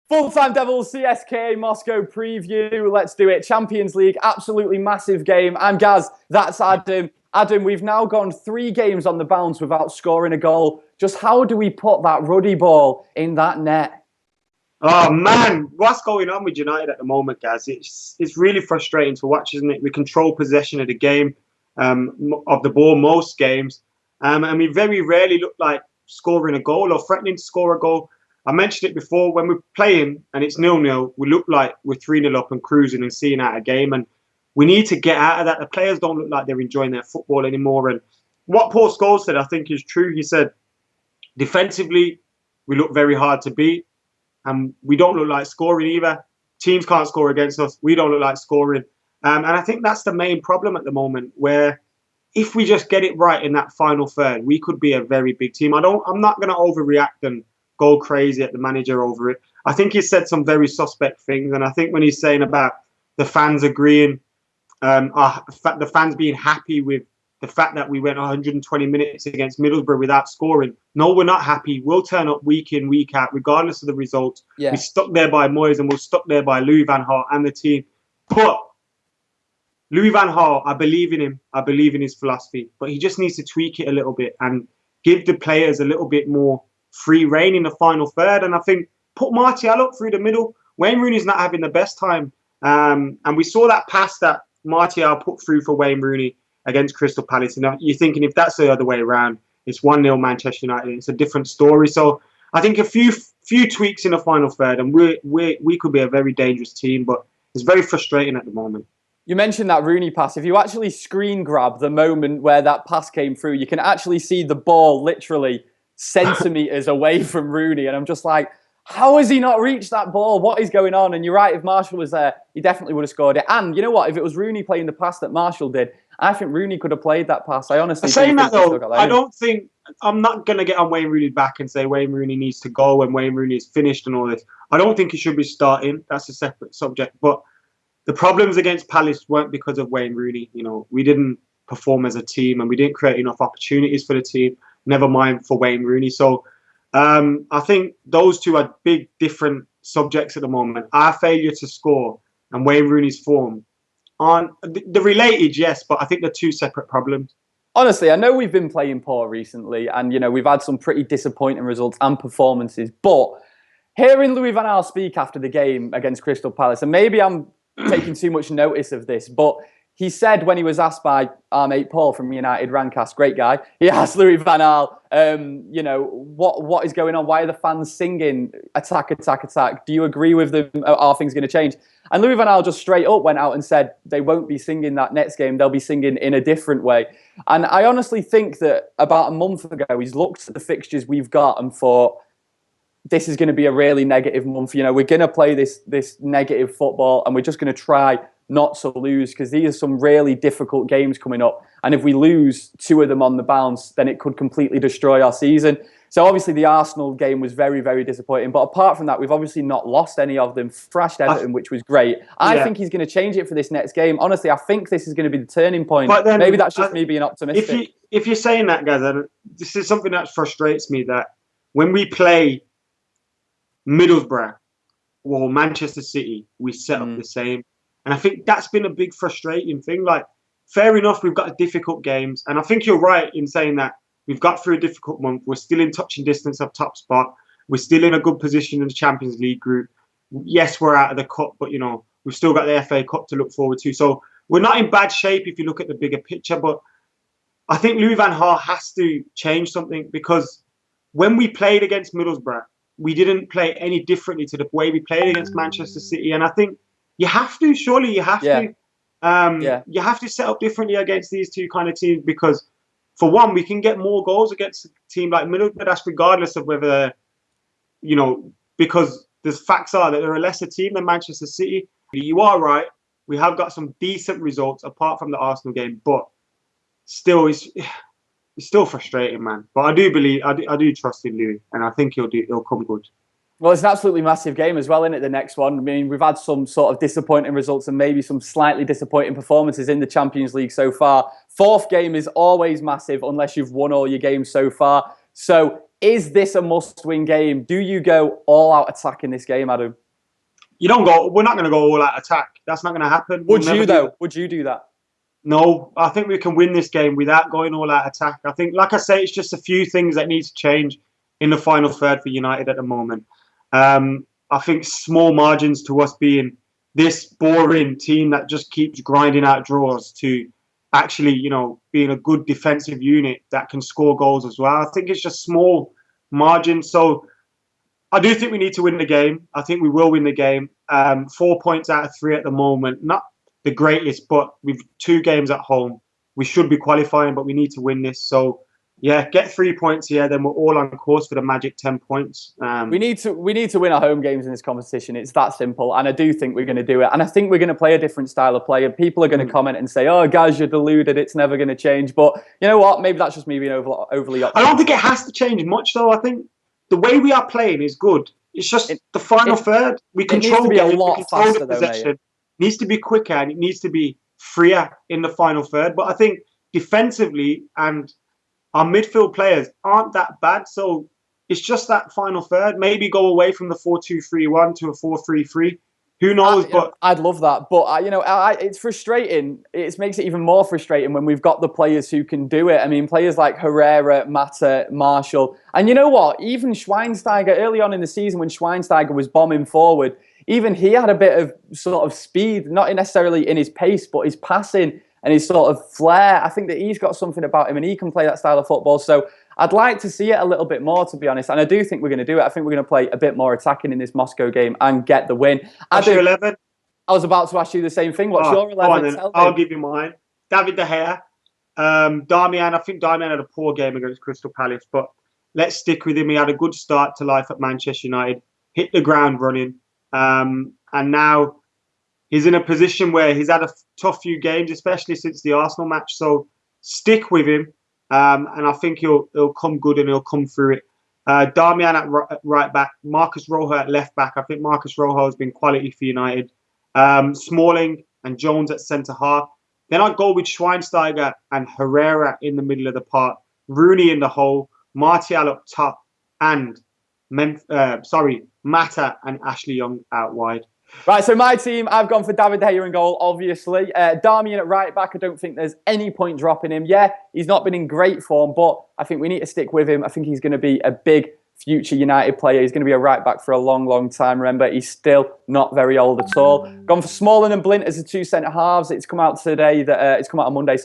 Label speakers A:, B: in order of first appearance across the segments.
A: Full-time Devils CSKA Moscow preview. Let's do it. Champions League, absolutely massive game. I'm Gaz. That's Adam. Adam, we've now gone 3 games on the bounce without scoring a goal. Just how do we put that ruddy ball in that net?
B: Oh man, what's going on with United at the moment, Gaz? It's really frustrating to watch, isn't it? We control possession of the game, of the ball most games, and we very rarely look like scoring a goal or threatening to score a goal. I mentioned it before, when we're playing and it's 0-0, we look like we're 3-0 up and cruising and seeing out a game. And we need to get out of that. The players don't look like they're enjoying their football anymore. And what Paul Scholes said, I think, is true. He said, defensively, we look very hard to beat. And we don't look like scoring either. Teams can't score against us. We don't look like scoring. And I think that's the main problem at the moment, where if we just get it right in that final third, we could be a very big team. I'm not going to overreact and go crazy at the manager over it. I think he said some very suspect things, and I think when he's saying about the fans agreeing, the fans being happy with the fact that we went 120 minutes against Middlesbrough without scoring. No, we're not happy. We'll turn up week in, week out, regardless of the results. Yeah. We're stuck there by Moyes and we're stuck there by Louis van Gaal and the team. But Louis van Gaal, I believe in him. I believe in his philosophy. But he just needs to tweak it a little bit and give the players a little bit more free reign in the final third. And I think put Martial up through the middle. Wayne Rooney's not having the best time. And we saw that pass that Martial put through for Wayne Rooney against Crystal Palace. And you're thinking, if that's the other way around, it's 1-0 Manchester United. It's a different story. So I think a few tweaks in the final third, and we could be a very dangerous team. But it's very frustrating at the moment.
A: You mentioned that Rooney pass. If you actually screen grab the moment where that pass came through, you can actually see the ball literally centimetres away from Rooney. And I'm just like, how has he not reached that ball? What is going on? And you're right, if Martial was there, he definitely would have scored it. And you know what? If it was Rooney playing the pass that Martial did, I think Rooney could have played that pass. I honestly
B: saying that though, I don't think, I'm not going to get on Wayne Rooney back and say Wayne Rooney needs to go and Wayne Rooney is finished and all this. I don't think he should be starting. That's a separate subject. But the problems against Palace weren't because of Wayne Rooney. You know, we didn't perform as a team and we didn't create enough opportunities for the team. Never mind for Wayne Rooney. So I think those two are big different subjects at the moment. Our failure to score and Wayne Rooney's form aren't the related, yes, but I think they're two separate problems.
A: Honestly, I know we've been playing poor recently and, you know, we've had some pretty disappointing results and performances, but hearing Louis van Gaal speak after the game against Crystal Palace, and maybe I'm taking too much notice of this, but he said when he was asked by our mate Paul from United Rancast, great guy, he asked Louis van Gaal, you know, what is going on? Why are the fans singing attack, attack, attack? Do you agree with them? Are things going to change? And Louis van Gaal just straight up went out and said they won't be singing that next game. They'll be singing in a different way. And I honestly think that about a month ago, he's looked at the fixtures we've got and thought, this is going to be a really negative month. You know, we're going to play this negative football and we're just going to try not to lose because these are some really difficult games coming up. And if we lose 2 of them on the bounce, then it could completely destroy our season. So obviously the Arsenal game was very, very disappointing. But apart from that, we've obviously not lost any of them. Thrashed Everton, which was great. I think he's going to change it for this next game. Honestly, I think this is going to be the turning point. But then, maybe that's just me being optimistic.
B: If you're saying that, guys, this is something that frustrates me, that when we play Middlesbrough or Manchester City, we set up the same. And I think that's been a big frustrating thing. Like, fair enough, we've got difficult games. And I think you're right in saying that we've got through a difficult month. We're still in touching distance of top spot. We're still in a good position in the Champions League group. Yes, we're out of the cup, but, you know, we've still got the FA Cup to look forward to. So we're not in bad shape if you look at the bigger picture. But I think Louis van Gaal has to change something, because when we played against Middlesbrough, we didn't play any differently to the way we played against Manchester City. And I think you have to, surely you have to. You have to set up differently against these two kind of teams, because for one, we can get more goals against a team like Middlesbrough. That's regardless of whether, you know, because the facts are that they're a lesser team than Manchester City. You are right. We have got some decent results apart from the Arsenal game, but still, it's still frustrating, man. But I do believe, I do trust in Louis, and I think he'll come good.
A: Well, it's an absolutely massive game as well, isn't it, the next one? I mean, we've had some sort of disappointing results and maybe some slightly disappointing performances in the Champions League so far. 4th game is always massive unless you've won all your games so far. So is this a must-win game? Do you go all-out attack in this game, Adam?
B: You don't go. We're not going to go all out attack. That's not going to happen.
A: Would you though? Would you do that?
B: No, I think we can win this game without going all out attack. I think, like I say, it's just a few things that need to change in the final third for United at the moment. I think small margins to us being this boring team that just keeps grinding out draws to actually, being a good defensive unit that can score goals as well. I think it's just small margins. So I do think we need to win the game. I think we will win the game. 4 points out of 3 at the moment. Not the greatest, but with 2 games at home, we should be qualifying, but we need to win this. So, yeah, get 3 points here, then we're all on course for the magic 10 points.
A: We need to win our home games in this competition. It's that simple, and I do think we're going to do it. And I think we're going to play a different style of play. And people are going to comment and say, "Oh, guys, you're deluded. It's never going to change." But you know what? Maybe that's just me being overly optimistic.
B: I don't think it has to change much, though. I think the way we are playing is good. It's just the final third. We control the game. We control the possession. It needs to be quicker and it needs to be freer in the final third. But I think defensively and our midfield players aren't that bad. So it's just that final third. Maybe go away from the 4-2-3-1 to a 4-3-3. Who knows? But
A: I'd love that. But it's frustrating. It makes it even more frustrating when we've got the players who can do it. I mean, players like Herrera, Mata, Marshall, and you know what? Even Schweinsteiger early on in the season, when Schweinsteiger was bombing forward, even he had a bit of sort of speed, not necessarily in his pace, but his passing and his sort of flair. I think that he's got something about him, and he can play that style of football. So I'd like to see it a little bit more, to be honest. And I do think we're going to do it. I think we're going to play a bit more attacking in this Moscow game and get the win.
B: What's your 11?
A: I was about to ask you the same thing. What's your 11?
B: I'll give you mine. David De Gea. Darmian. I think Darmian had a poor game against Crystal Palace, but let's stick with him. He had a good start to life at Manchester United. Hit the ground running. And now he's in a position where he's had a tough few games, especially since the Arsenal match. So stick with him. And I think he'll come good and he'll come through it. Darmian at right back, Marcus Rojo at left back. I think Marcus Rojo has been quality for United. Smalling and Jones at centre half. Then I'd go with Schweinsteiger and Herrera in the middle of the park. Rooney in the hole, Martial up top, and Mata and Ashley Young out wide.
A: Right, so my team, I've gone for David De Gea in goal, obviously. Darmian at right back, I don't think there's any point dropping him. Yeah, he's not been in great form, but I think we need to stick with him. I think he's going to be a big future United player. He's going to be a right back for a long, long time. Remember, he's still not very old at all. Gone for Smalling and Blint as the 2 centre halves. It's come out today that it's come out on Monday.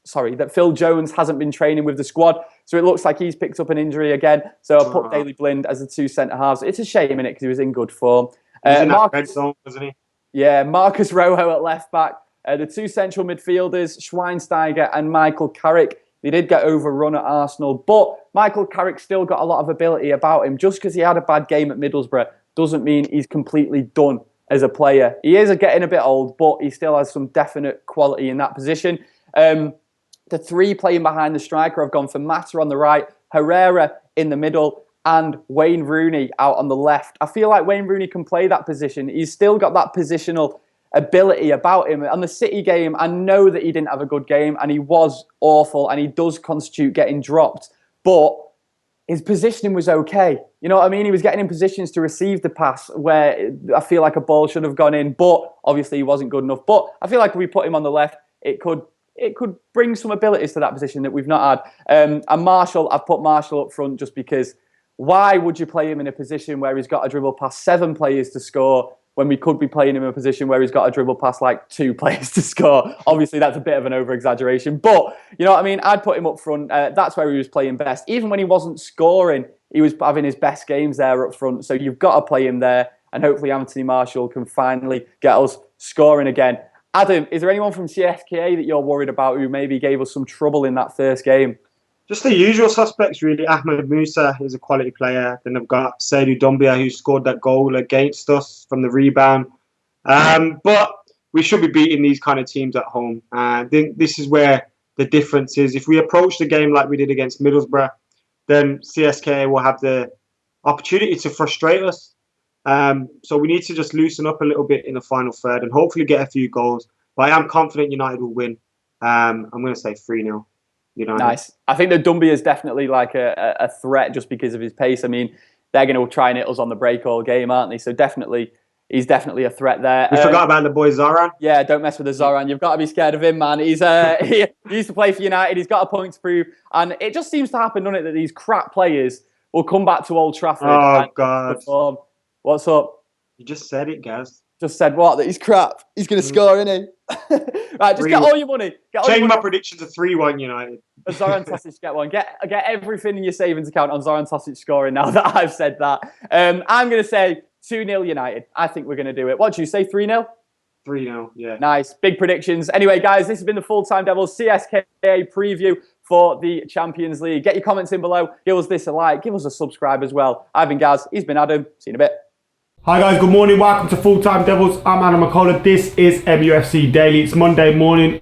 A: That Phil Jones hasn't been training with the squad. So it looks like he's picked up an injury again. So I'll put Daley Blind as the 2 centre halves. It's a shame, innit, because he was in good form.
B: He's in that red zone, wasn't he?
A: Yeah, Marcus Rojo at left back. The 2 central midfielders, Schweinsteiger and Michael Carrick. They did get overrun at Arsenal, but Michael Carrick still got a lot of ability about him. Just because he had a bad game at Middlesbrough doesn't mean he's completely done as a player. He is getting a bit old, but he still has some definite quality in that position. The 3 playing behind the striker, I've gone for Mata on the right, Herrera in the middle, and Wayne Rooney out on the left. I feel like Wayne Rooney can play that position. He's still got that positional ability about him. On the City game, I know that he didn't have a good game, and he was awful, and he does constitute getting dropped, but his positioning was okay. You know what I mean? He was getting in positions to receive the pass where I feel like a ball should have gone in, but obviously he wasn't good enough. But I feel like if we put him on the left, it could bring some abilities to that position that we've not had. And Marshall, I've put Marshall up front just because why would you play him in a position where he's got to dribble past 7 players to score when we could be playing him in a position where he's got to dribble past like 2 players to score? Obviously, that's a bit of an over-exaggeration. But, you know what I mean? I'd put him up front. That's where he was playing best. Even when he wasn't scoring, he was having his best games there up front. So you've got to play him there. And hopefully Anthony Marshall can finally get us scoring again. Adam, is there anyone from CSKA that you're worried about who maybe gave us some trouble in that first game?
B: Just the usual suspects, really. Ahmed Musa is a quality player. Then they've got Seydou Doumbia, who scored that goal against us from the rebound. But we should be beating these kind of teams at home. I think this is where the difference is. If we approach the game like we did against Middlesbrough, then CSKA will have the opportunity to frustrate us. So we need to just loosen up a little bit in the final third and hopefully get a few goals. But I am confident United will win. I'm going to say 3-0. United.
A: Nice. I think that Dumby is definitely like a threat just because of his pace. I mean, they're going to try and hit us on the break all game, aren't they? So definitely, he's definitely a threat there.
B: We forgot about the boy Zoran.
A: Yeah, don't mess with the Zoran. You've got to be scared of him, man. He used to play for United. He's got a point to prove. And it just seems to happen, doesn't it, that these crap players will come back to Old Trafford and
B: God.
A: perform. What's up?
B: You just said it, Gaz.
A: Just said what? That he's crap. He's going to score, isn't he? Right, just get all your money.
B: Change my prediction to 3-1 United.
A: Zoran Tosic, get one. Get everything in your savings account on Zoran Tosic scoring now that I've said that. I'm going to say 2-0 United. I think we're going to do it. What do you say, 3-0?
B: 3-0, yeah.
A: Nice. Big predictions. Anyway, guys, this has been the Full-Time Devils CSKA preview for the Champions League. Get your comments in below. Give us this a like. Give us a subscribe as well. I've been Gaz. He's been Adam. See you in a bit.
C: Hi guys, good morning. Welcome to Full Time Devils. I'm Adam McCullough. This is MUFC Daily. It's Monday morning.